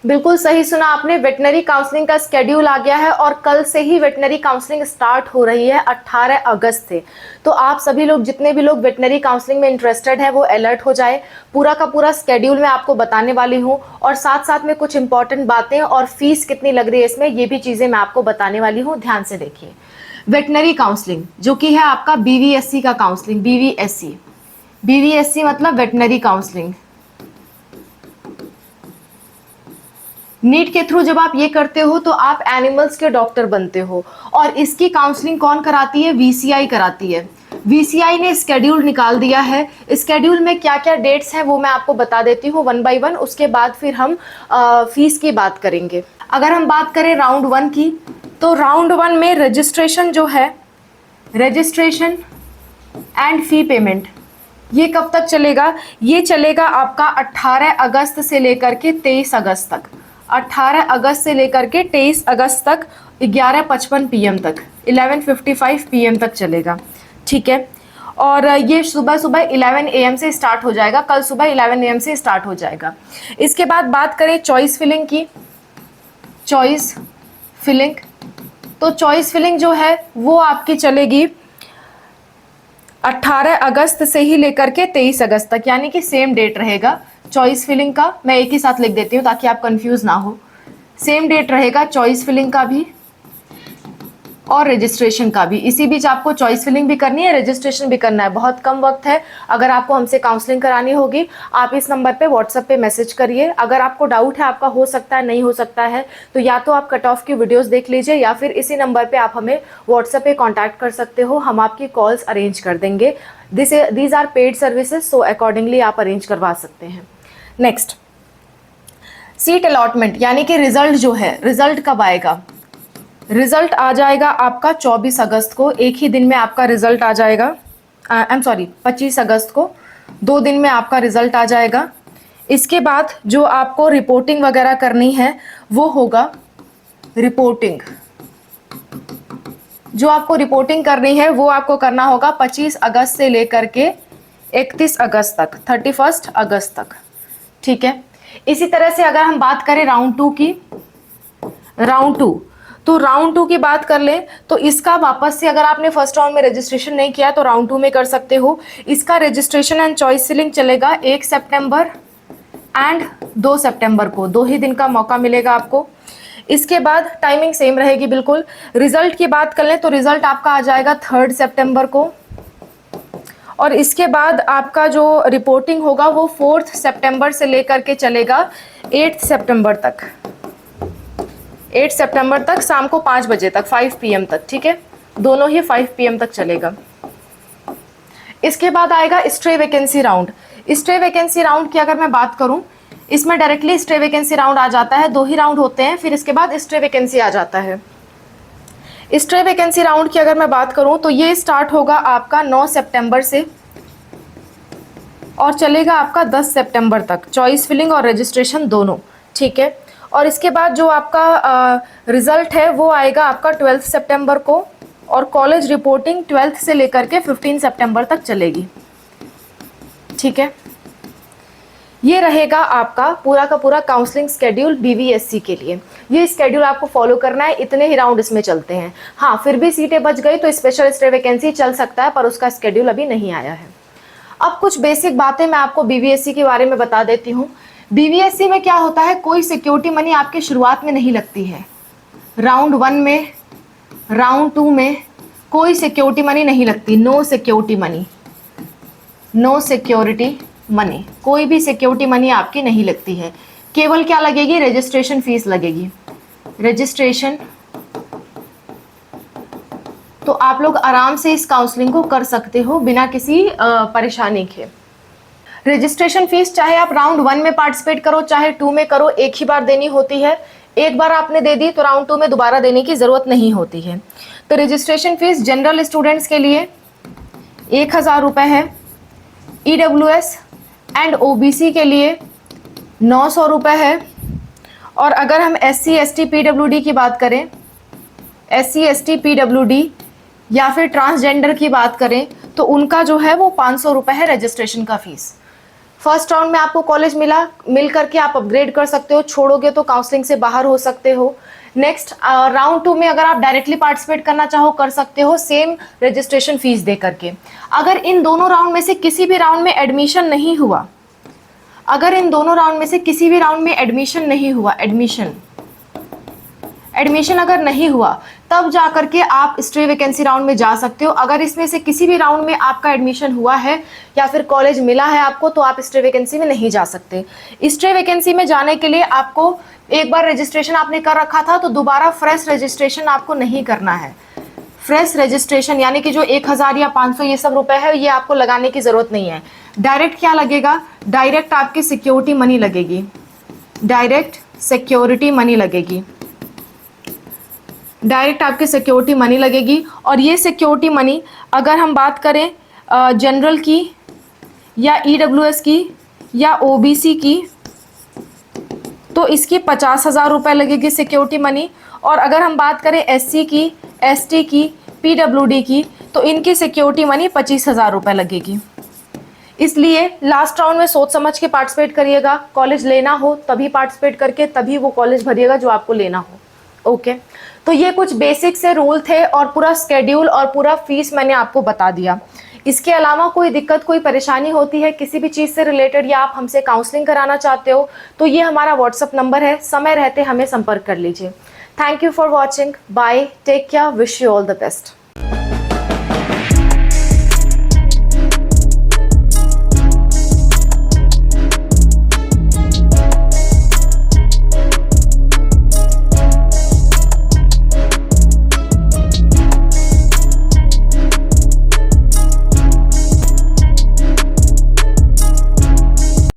बिल्कुल सही सुना आपने। वेटनरी काउंसलिंग का स्केड्यूल आ गया है और कल से ही वेटनरी काउंसलिंग स्टार्ट हो रही है 18 अगस्त से। तो आप सभी लोग, जितने भी लोग वेटनरी काउंसलिंग में इंटरेस्टेड है, वो अलर्ट हो जाए। पूरा का पूरा स्केड्यूल मैं आपको बताने वाली हूँ और साथ साथ में कुछ इंपॉर्टेंट बातें और फीस कितनी लग रही है इसमें, ये भी चीज़ें मैं आपको बताने वाली हूँ। ध्यान से देखिए। वेटनरी काउंसलिंग जो कि है आपका बीवीएससी का काउंसलिंग, बीवीएससी। बीवीएससी मतलब वेटनरी काउंसलिंग। नीट के थ्रू जब आप ये करते हो तो आप एनिमल्स के डॉक्टर बनते हो। और इसकी काउंसलिंग कौन कराती है? वीसीआई कराती है। वीसीआई ने स्केड्यूल निकाल दिया है। स्केड्यूल में क्या क्या डेट्स हैं वो मैं आपको बता देती हूँ वन बाय वन। उसके बाद फिर हम फीस की बात करेंगे। अगर हम बात करें राउंड 1 की, तो राउंड 1 में रजिस्ट्रेशन जो है, रजिस्ट्रेशन एंड फी पेमेंट, ये कब तक चलेगा? ये चलेगा आपका 18 अगस्त से लेकर के 23 अगस्त तक। 18 अगस्त से लेकर के 23 अगस्त तक 11:55 PM तक, 11:55 PM तक चलेगा। ठीक है। और ये सुबह सुबह 11 AM से स्टार्ट हो जाएगा। कल सुबह 11 AM से स्टार्ट हो जाएगा। इसके बाद बात करें चॉइस फिलिंग की। चॉइस फिलिंग, तो चॉइस फिलिंग जो है वो आपकी चलेगी 18 अगस्त से ही लेकर के 23 अगस्त तक, यानी कि सेम डेट रहेगा चॉइस फिलिंग का। मैं एक ही साथ लिख देती हूँ ताकि आप कंफ्यूज ना हो। सेम डेट रहेगा चॉइस फिलिंग का भी और रजिस्ट्रेशन का भी। इसी बीच आपको चॉइस फिलिंग भी करनी है, रजिस्ट्रेशन भी करना है। बहुत कम वक्त है। अगर आपको हमसे काउंसलिंग करानी होगी, आप इस नंबर पे व्हाट्सएप पे मैसेज करिए। अगर आपको डाउट है, आपका हो सकता है, नहीं हो सकता है, तो या तो आप कट ऑफ की वीडियोस देख लीजिए या फिर इसी नंबर पे आप हमें व्हाट्सएप पे कॉन्टैक्ट कर सकते हो। हम आपकी कॉल्स अरेंज कर देंगे। These are paid services, so accordingly आप अरेंज करवा सकते हैं। नेक्स्ट, सीट अलॉटमेंट, यानी कि रिजल्ट जो है, रिजल्ट कब आएगा? रिजल्ट आ जाएगा आपका 24 अगस्त को। एक ही दिन में आपका रिजल्ट आ जाएगा। आई एम सॉरी, 25 अगस्त को। 2 दिन में आपका रिजल्ट आ जाएगा। इसके बाद जो आपको रिपोर्टिंग वगैरह करनी है वो होगा रिपोर्टिंग। जो आपको रिपोर्टिंग करनी है वो आपको करना होगा 25 अगस्त से लेकर के 31 अगस्त तक, 31 अगस्त तक। ठीक है। इसी तरह से अगर हम बात करें राउंड 2 की, राउंड 2, तो राउंड 2 की बात कर लें तो इसका वापस से, अगर आपने फर्स्ट राउंड में रजिस्ट्रेशन नहीं किया तो राउंड 2 में कर सकते हो। इसका रजिस्ट्रेशन एंड चॉइस फिलिंग चलेगा 1 सितंबर एंड 2 सितंबर को। 2 ही दिन का मौका मिलेगा आपको। इसके बाद टाइमिंग सेम रहेगी बिल्कुल। रिजल्ट की बात कर लें तो रिजल्ट आपका आ जाएगा 3 सितंबर को। और इसके बाद आपका जो रिपोर्टिंग होगा वो 4 सितंबर से लेकर के चलेगा 8 सितंबर तक। 8 सितंबर तक शाम को 5 बजे तक, 5 PM तक। ठीक है, दोनों ही 5 PM तक चलेगा। इसके बाद आएगा stray vacancy round. Stray vacancy round की अगर मैं बात करूं, इसमें डायरेक्टली स्ट्रे वैकेंसी राउंड आ जाता है। 2 ही राउंड होते हैं, फिर इसके बाद स्ट्रे वैकेंसी आ जाता है। स्ट्रे वैकेंसी राउंड की अगर मैं बात करूं तो ये स्टार्ट होगा आपका 9 सितंबर से और चलेगा आपका 10 सितंबर तक, चॉइस फिलिंग और रजिस्ट्रेशन दोनों। ठीक है। और इसके बाद जो आपका रिजल्ट है वो आएगा आपका 12 सितंबर को और कॉलेज रिपोर्टिंग 12 से लेकर के 15 सितंबर तक चलेगी। ठीक है। ये रहेगा आपका पूरा का पूरा काउंसलिंग स्केड्यूल बीवीएससी के लिए। ये स्केड्यूल आपको फॉलो करना है। इतने ही राउंड इसमें चलते हैं। हाँ, फिर भी सीटें बच गई तो स्पेशल स्टे वैकेंसी चल सकता है, पर उसका स्केड्यूल अभी नहीं आया है। अब कुछ बेसिक बातें मैं आपको बीवीएससी के बारे में बता देती हूँ। बीवीएससी में क्या होता है, कोई सिक्योरिटी मनी आपके शुरुआत में नहीं लगती है। राउंड 1 में, राउंड 2 में कोई सिक्योरिटी मनी नहीं लगती। No security money, no security money, कोई भी सिक्योरिटी मनी आपकी नहीं लगती है। केवल क्या लगेगी? रजिस्ट्रेशन फीस लगेगी। रजिस्ट्रेशन, तो आप लोग आराम से इस काउंसलिंग को कर सकते हो बिना किसी परेशानी के। रजिस्ट्रेशन फीस चाहे आप राउंड 1 में पार्टिसिपेट करो चाहे 2 में करो, एक ही बार देनी होती है। एक बार आपने दे दी तो राउंड 2 में दोबारा देने की जरूरत नहीं होती है। तो रजिस्ट्रेशन फीस जनरल स्टूडेंट्स के लिए 1000 रुपये है। ईडब्ल्यूएस एंड ओबीसी के लिए 900 रुपये है। और अगर हम SC ST PWD की बात करें, SC ST PWD या फिर ट्रांसजेंडर की बात करें तो उनका जो है वो 500 रुपये है रजिस्ट्रेशन का फीस। फर्स्ट राउंड में आपको कॉलेज मिल करके आप अपग्रेड कर सकते हो, छोड़ोगे तो काउंसलिंग से बाहर हो सकते हो। नेक्स्ट राउंड 2 में अगर आप डायरेक्टली पार्टिसिपेट करना चाहो कर सकते हो, सेम रजिस्ट्रेशन फीस दे करके। अगर इन दोनों राउंड में से किसी भी राउंड में एडमिशन नहीं हुआ, अगर इन दोनों राउंड में से किसी भी राउंड में एडमिशन नहीं हुआ, एडमिशन अगर नहीं हुआ, तब जा करके आप स्ट्रे वैकेंसी राउंड में जा सकते हो। अगर इसमें से किसी भी राउंड में आपका एडमिशन हुआ है या फिर कॉलेज मिला है आपको, तो आप स्ट्रे वैकेंसी में नहीं जा सकते। स्ट्रे वैकेंसी में जाने के लिए आपको एक बार रजिस्ट्रेशन आपने कर रखा था तो दोबारा फ्रेश रजिस्ट्रेशन आपको नहीं करना है। फ्रेश रजिस्ट्रेशन यानी कि जो 1000 या 500 ये सब रुपए है, ये आपको लगाने की जरूरत नहीं है। डायरेक्ट क्या लगेगा, डायरेक्ट आपकी सिक्योरिटी मनी लगेगी, डायरेक्ट सिक्योरिटी मनी लगेगी, डायरेक्ट आपकी सिक्योरिटी मनी लगेगी। और ये सिक्योरिटी मनी अगर हम बात करें जनरल की या ईडब्ल्यूएस की या ओबीसी की, तो इसकी 50,000 रुपये लगेगी सिक्योरिटी मनी। और अगर हम बात करें एससी की, एसटी की, पीडब्ल्यूडी की, तो इनकी सिक्योरिटी मनी 25,000 रुपये लगेगी। इसलिए लास्ट राउंड में सोच समझ के पार्टिसिपेट करिएगा। कॉलेज लेना हो तभी पार्टिसिपेट करके तभी वो कॉलेज भरिएगा जो आपको लेना हो। ओके, तो ये कुछ बेसिक से रूल थे और पूरा स्केड्यूल और पूरा फीस मैंने आपको बता दिया। इसके अलावा कोई दिक्कत, कोई परेशानी होती है किसी भी चीज़ से रिलेटेड या आप हमसे काउंसलिंग कराना चाहते हो, तो ये हमारा व्हाट्सअप नंबर है, समय रहते हमें संपर्क कर लीजिए। Thank you for watching, bye, take care, wish you all the best.